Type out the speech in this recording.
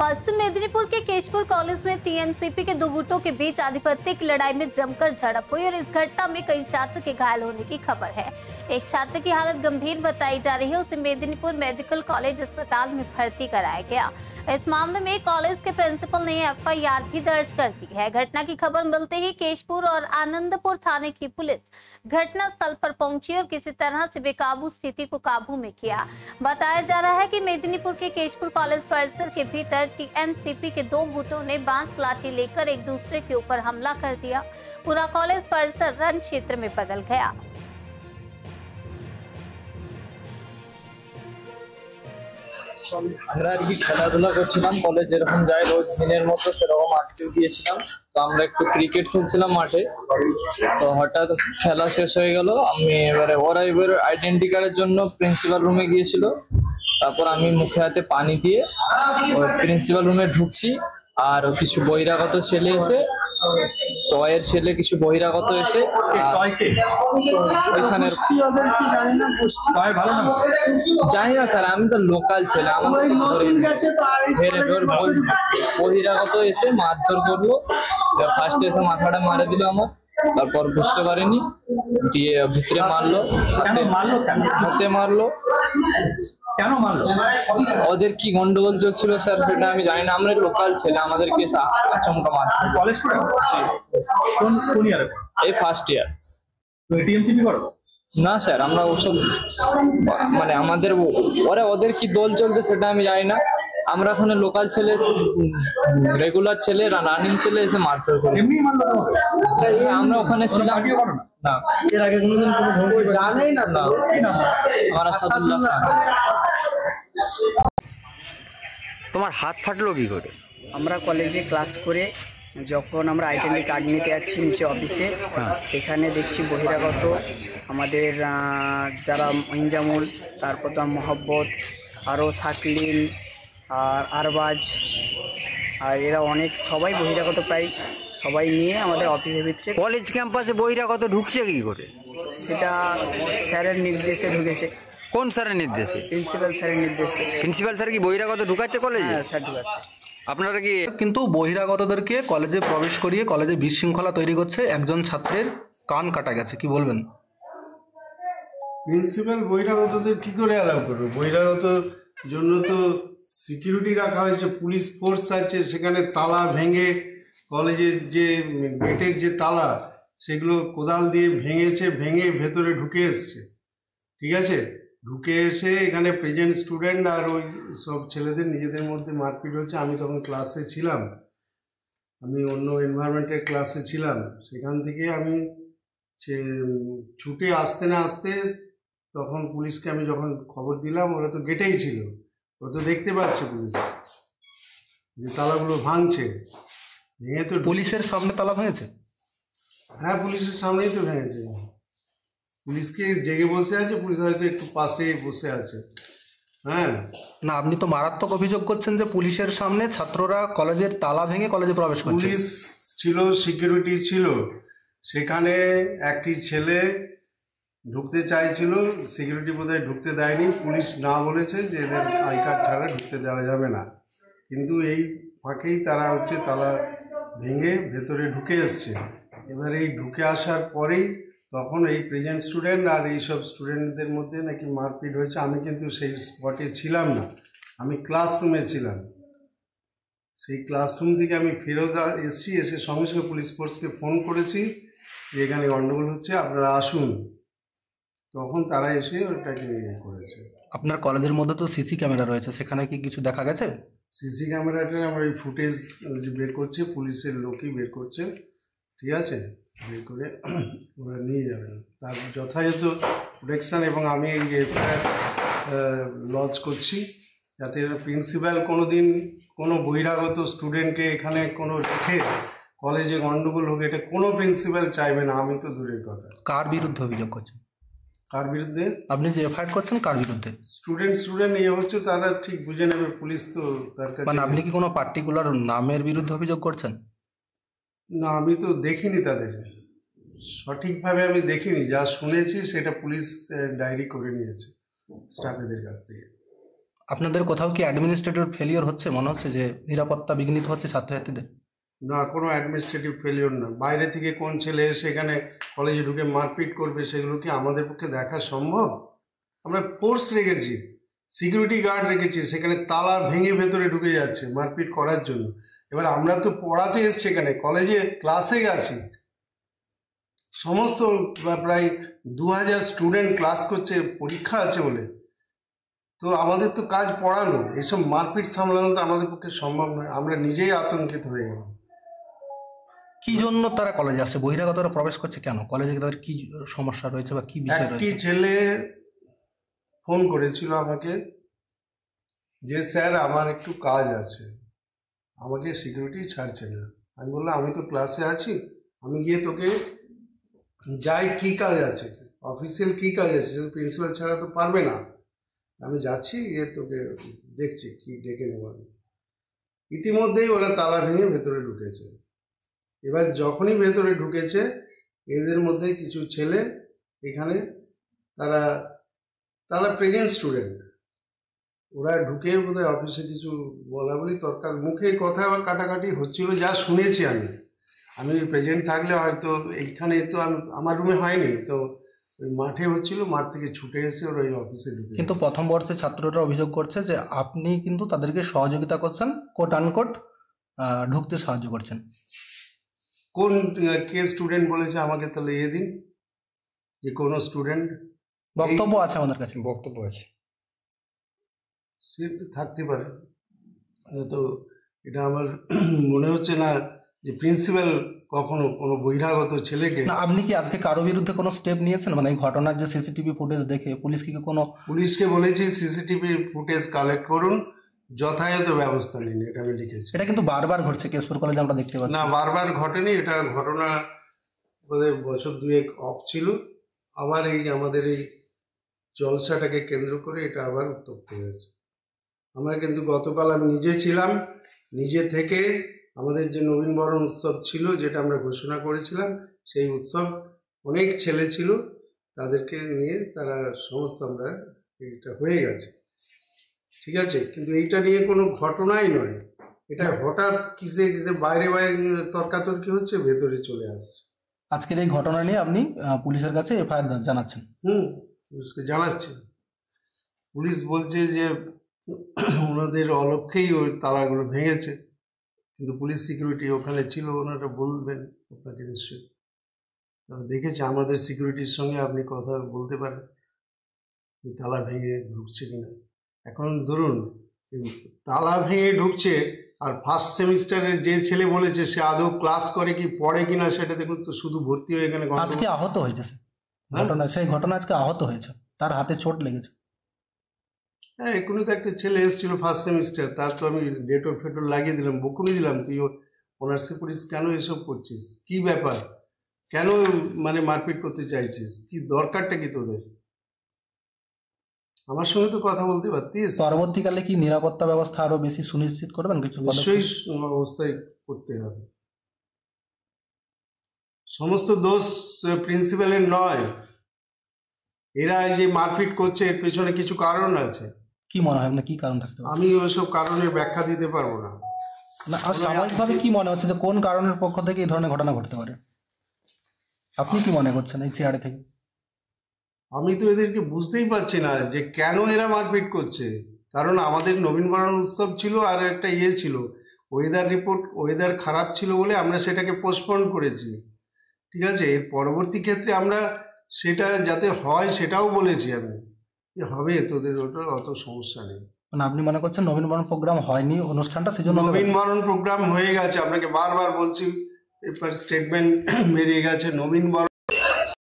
पश्चिम मेदिनीपुर के केशपुर कॉलेज में टीएमसीपी के दो गुटों के बीच आधिपत्य की लड़ाई में जमकर झड़प हुई और इस घटना में कई छात्र के घायल होने की खबर है। एक छात्र की हालत गंभीर बताई जा रही है, उसे मेदिनीपुर मेडिकल कॉलेज अस्पताल में भर्ती कराया गया। इस मामले में कॉलेज के प्रिंसिपल ने एफआईआर भी दर्ज कर दी है। घटना की खबर मिलते ही केशपुर और आनंदपुर थाने की पुलिस घटना स्थल पर पहुंची और किसी तरह से बेकाबू स्थिति को काबू में किया। बताया जा रहा है कि मेदिनीपुर के केशपुर कॉलेज परिसर के भीतर टीएमसीपी के दो गुटों ने बांस लाठी लेकर एक दूसरे के ऊपर हमला कर दिया। पूरा कॉलेज परिसर रण क्षेत्र में बदल गया। আমরা আর কি খেলাধুলা করছিলাম, কলেজ যেরকম যাই রোজ দিনের মতো সেরকম আজকেও গিয়েছিলাম। তো আমরা একটু ক্রিকেট খেলছিলাম মাঠে, তো হঠাৎ খেলা শেষ হয়ে গেল। আমি ওরা এবার আইডেন্টি কার্ডের জন্য প্রিন্সিপাল রুমে গিয়েছিল। তারপর আমি মুখে হাতে পানি দিয়ে প্রিন্সিপাল রুমে ঢুকছি, আর কিছু বহিরাগত ছেলে এসে টয়ের ছেলে কিছু বহিরাগত এসে ওইখানে জানি না স্যার, আমি তো লোকাল ছেলে, আমাদের বহিরাগত এসে মারধর করলো। ফার্স্টে এসে মাথাটা মারে দিল আমার, তারপর বুঝতে পারিনি, দিয়ে ভিতরে মারলো, হাতে মারলো। কেন মারলো? ওদের কি গন্ডগোল চলছিল স্যার সেটা আমি জানি না, আমরা লোকাল ছেলে, আমাদেরকে আচমকা মারলো। কলেজ কোন ইয়ারে? এই ফার্স্ট ইয়ার। টিএমসিপি করো? না স্যার, আমরা ওসব মানে আমাদের ওদের কি দল চলছে সেটা আমি জানি না। আমরা ওখানে লোকাল ছেলে, রেগুলার ছেলে, রানিং ছেলে এসে মারধর করি। আমরা ওখানে ছিলাম না, এর আগে কোনোদিন কোনো জানাই না। আমার আসাদুল্লাহ। তোমার হাত ফাটলো কি করে? আমরা কলেজে ক্লাস করে যখন আমরা আইডেন্টি কার্ড নিতে যাচ্ছি নিচে অফিসে, সেখানে দেখছি বহিরাগত আমাদের যারা ইনজামুল, তারপর তো মহব্বত, আরও শাকলিন আর আরবাজ, আর এরা অনেক সবাই বহিরাগত প্রায় সবাই নিয়ে আমাদের অফিসের ভিতরে। কলেজ ক্যাম্পাসে বহিরাগত ঢুকছে কি করে? সেটা স্যারের নির্দেশে ঢুকেছে। কোন স্যারের নির্দেশে? প্রিন্সিপাল স্যারের নির্দেশে। প্রিন্সিপাল স্যার কি বহিরাগত ঢুকাচ্ছে কলেজে? হ্যাঁ স্যার ঢুকাচ্ছে। আপনারা কি কিন্তু বহিরাগতদেরকে কলেজে প্রবেশ করিয়ে কলেজে বিশৃঙ্খলা তৈরি করছে, একজন ছাত্রের কান কাটা গেছে, কি বলবেন? প্রিন্সিপাল বহিরাগতদের কি করে অ্যালাউ করবে? বহিরাগতর জন্য তো সিকিউরিটি রাখা হয়েছে, পুলিশ ফোর্স আছে, সেখানে তালা ভেঙে কলেজের যে গেটের যে তালা সেগুলো কোদাল দিয়ে ভেঙে ভেতরে ঢুকে এসছে। ঠিক আছে, ঢুকে এসে এখানে প্রেজেন্ট স্টুডেন্ট আর ওই সব ছেলেদের নিজেদের মধ্যে মারপিট হচ্ছে। আমি তখন ক্লাসে ছিলাম, আমি অন্য এনভায়রনমেন্টের ক্লাসে ছিলাম। সেখান থেকে আমি ছুটে আসতে না আসতে তখন পুলিশকে আমি যখন খবর দিলাম, ওরা তো গেটেই ছিল, ওরা তো দেখতে পাচ্ছে পুলিশ যে তালাগুলো ভাঙছে। ভেঙে তো পুলিশের সামনে তালা ভেঙেছে? হ্যাঁ, পুলিশের সামনেই তো ভেঙেছে। পুলিশকে জেগে বসে আছে, পুলিশ হয়তো একটু পাশেই বসে আছে। হ্যাঁ না, আপনি তো মারাত্মক অভিযোগ করছেন যে পুলিশের সামনে ছাত্ররা কলেজের তালা ভেঙে কলেজে প্রবেশ করছে। পুলিশ ছিল, সিকিউরিটি ছিল, সেখানে একটি ছেলে ঢুকতে চাইছিল, সিকিউরিটি বোধহয় ঢুকতে দেয়নি, পুলিশ না বলেছে যে এদের আই কার্ড ছাড়া ঢুকতে দেওয়া যাবে না। কিন্তু এই ফাঁকেই তারা তালা ভেঙে ভেতরে ঢুকে এসছে। এবার এই ঢুকে আসার পরেই তখন এই প্রেজেন্ট স্টুডেন্ট আর এইসব স্টুডেন্টদের মধ্যে নাকি মারপিট হয়েছে। আমি কিন্তু সেই স্পটে ছিলাম না, আমি ক্লাসরুমে ছিলাম। সেই ক্লাসরুম থেকে আমি ফেরত এসেছি, এসে সঙ্গে সঙ্গে পুলিশ ফোর্সকে ফোন করেছি যে এখানে গণ্ডগোল হচ্ছে, আপনারা আসুন। তখন তারা এসে ওটাকে করেছে। আপনার কলেজের মধ্যে তো সিসি ক্যামেরা রয়েছে, সেখানে কি কিছু দেখা গেছে? সিসি ক্যামেরাটা আমরা এই ফুটেজ বের করছে, পুলিশের লোকই বের করছে। ঠিক আছে, বের করে ওরা নিয়ে যাবেন, তার যথাযথ প্রোটেকশান। এবং আমি এই এফআইআর লঞ্চ করছি যাতে প্রিন্সিপাল কোনোদিন কোনো বহিরাগত স্টুডেন্টকে এখানে কোনো রেখে কলেজে গণ্ডগোল হোক, এটা কোনো প্রিন্সিপাল চাইবে না। আমি তো দূরের কথা। কার বিরুদ্ধে অভিযোগ করছেন? কার বিরুদ্ধে? আপনি যে এফআইআর করছেন কার বিরুদ্ধে? স্টুডেন্ট হচ্ছে, তারা ঠিক বুঝে নেবে, পুলিশ তো তার কাছে। মানে আপনি কি কোনো পার্টিকুলার নামের বিরুদ্ধে অভিযোগ করছেন? না, আমি তো দেখিনি, তাদের সঠিকভাবে আমি দেখিনি। যা শুনেছি সেটা পুলিশ ডায়েরি করে নিয়েছে স্টাফেদের কাছ থেকে। আপনাদের কোথাও কি অ্যাডমিনিস্ট্রেটিভ ফেলিওর হচ্ছে, মনে হচ্ছে যে নিরাপত্তা বিঘ্নিত হচ্ছে ছাত্রছাত্রীদের? না, কোনো অ্যাডমিনিস্ট্রেটিভ ফেলিওর না। বাইরে থেকে কোন ছেলে এসে এখানে কলেজে ঢুকে মারপিট করবে সেগুলো কি আমাদের পক্ষে দেখা সম্ভব? আমরা ফোর্স রেখেছি, সিকিউরিটি গার্ড রেখেছি, সেখানে তালা ভেঙে ভেতরে ঢুকে যাচ্ছে মারপিট করার জন্য। এবার আমরা তো পড়াতে এসছি, এখানে কলেজে ক্লাসে গেছি, সমস্ত প্রায় 2000 স্টুডেন্ট ক্লাস করছে, পরীক্ষা আছে বলে। তো আমাদের তো কাজ পড়ানো, এসব মারপিট সামলানো তো আমাদের পক্ষে সম্ভব নয়। আমরা নিজেই আতঙ্কিত হয়ে গেলাম। কি জন্য তারা কলেজে আসছে, বহিরাগতরা প্রবেশ করছে কেন কলেজে? তাদের কি সমস্যা রয়েছে বা কি বিষয় একটি রয়েছে? ছেলে ফোন করেছিল আমাকে যে স্যার আমার একটু কাজ আছে, আমাকে সিকিউরিটি ছাড়ছে না। আমি বললাম আমি তো ক্লাসে আছি, আমি গিয়ে তোকে যাই, কি কাজ আছে, অফিসিয়াল কি কাজ আছে, প্রিন্সিপাল ছাড়া তো পারবে না, আমি যাচ্ছি, গিয়ে তোকে দেখছি কি ডেকে নেব। ইতিমধ্যেই ওরা তালা ভেঙে ভেতরে ঢুকেছে। এবার যখনই ভেতরে ঢুকেছে, এদের মধ্যে কিছু ছেলে এখানে তারা প্রেজেন্ট স্টুডেন্ট, ওরা ঢুকে বোধহয় অফিসে কিছু বলা বলি তর্কার, মুখে কথা কাটাকাটি হচ্ছিল যা শুনেছি আমি প্রেজেন্ট থাকলে হয়তো এইখানে তো আমার রুমে হয়নি, তো ওই মাঠে হচ্ছিল, মাঠ থেকে ছুটে এসে ওরা ওই অফিসে ঢুকে। কিন্তু প্রথম বর্ষের ছাত্ররা অভিযোগ করছে যে আপনি কিন্তু তাদেরকে সহযোগিতা করছেন, কোট আনকোট ঢুকতে সাহায্য করছেন। কোন কে স্টুডেন্ট বলেছে আমাকে? তাহলে দিন যে কোনো স্টুডেন্ট, বক্তব্য আছে আমাদের কাছে, বক্তব্য আছে, সে থাকতে পারে। তো এটা আমার মনে হচ্ছে না যে প্রিন্সিপাল কখনো কোনো বহিরাগত ছেলেকে। না, আপনি কি আজকে কারো বিরুদ্ধে কোনো স্টেপ নিয়েছেন? মানে এই ঘটনার যে সিসিটিভি ফুটেজ দেখে পুলিশ কি কোনো? পুলিশকে বলেছি সিসিটিভি ফুটেজ কালেক্ট করুন, যথাযথ ব্যবস্থা নিন, এটা আমি লিখেছি। এটা কিন্তু বারবার ঘটছে কেশপুর কলেজে, আমরা দেখতে পাচ্ছি। না, বারবার ঘটেনি, এটা ঘটনা বোধহয় বছর দুয়েক অফ ছিল, আবার এই আমাদের এই জলসাটাকে কেন্দ্র করে এটা আবার উত্তপ্ত হয়েছে। আমরা কিন্তু গতকাল আমি নিজে ছিলাম, নিজে থেকে আমাদের যে নবীনবরণ উৎসব ছিল যেটা আমরা ঘোষণা করেছিলাম, সেই উৎসব অনেক ছেলে ছিল, তাদেরকে নিয়ে তারা সমস্ত আমরা এটা হয়ে গেছে, ঠিক আছে। কিন্তু এইটা নিয়ে কোনো ঘটনাই নয়, এটা হঠাৎ কিসে বাইরে তর্কাতর্কি হচ্ছে, ভেতরে চলে আসছে। আজকের এই ঘটনা নিয়ে আপনি পুলিশের কাছে এফআইআর জানাচ্ছেন? পুলিশকে জানাচ্ছি। পুলিশ বলছে যে ওনাদের অলক্ষ্যেই ওই তালাগুলো ভেঙেছে, কিন্তু পুলিশ সিকিউরিটি ওখানে ছিল, ওনারা বলবেন আপনাকে নিশ্চয়ই, তারা দেখেছে আমাদের সিকিউরিটির সঙ্গে আপনি কথা বলতে পারেন তালা ভেঙে ঢুকছে কিনা। এখন ধরুন তালা ভেঙে ঢুকছে, আর ফার্স্ট সেমিস্টারের যে ছেলে বলেছে সে আদৌ ক্লাস করে কি পড়ে কিনা সেটা দেখুন তো, শুধু ভর্তি হয়ে এখানে আজকে আহত হয়েছে ঘটনা, সেই ঘটনা আজকে আহত হয়েছে, তার হাতে চোট লেগেছে। হ্যাঁ, এখনই তো একটা ছেলে এসেছিল ফার্স্ট সেমিস্টার, তার তো আমি ডেটর ফেটর লাগিয়ে দিলাম, বকুনি দিলাম, তুই অনার্সে পড়িস, কেন এসব করছিস, কি ব্যাপার, কেন মানে মারপিট করতে চাইছিস, কি দরকারটা কি তোদের? আমার সঙ্গে তো কথা বলতে পারতিস। পরবর্তীকালে কি নিরাপত্তা ব্যবস্থা আরো বেশি সুনিশ্চিত করবেন? কিছু নিশ্চয়ই অবস্থায় করতে হবে। সমস্ত দোষ প্রিন্সিপালের নয়, এরা যে মারপিট করছে এর পেছনে কিছু কারণ আছে। কি মনে হয় আপনার, কি কারণ থাকতে পারে? আমি ওইসব কারণের ব্যাখ্যা দিতে পারবো না। না, আর সাময়িকভাবে কি মনে হচ্ছে যে কোন কারণের পক্ষ থেকে এই ধরনের ঘটনা ঘটতে পারে? আপনি কি মনে করছেন এই চেয়ারে থেকে? আমি তো এদেরকে বুঝতেই পারছি না যে কেন এরা মারপিট করছে। কারণ আমাদের নবীনবরণ উৎসব ছিল, আর একটা ছিল ওয়েদার খারাপ ছিল বলে আমরা সেটাকে পোস্টপোন করেছি, ঠিক আছে। এর পরবর্তী ক্ষেত্রে আমরা সেটা যাতে হয় সেটাও বলেছি আমি, যে হবে, তোদের ওটা অত সমস্যা নেই। মানে আপনি মনে করছেন নবীনবরণ প্রোগ্রাম হয়নি অনুষ্ঠানটা, সেজন্য? নবীনবরণ প্রোগ্রাম হয়ে গেছে, আপনাকে বারবার বলছি, পেপার স্টেটমেন্ট বেরিয়ে গেছে, নবীনবরণ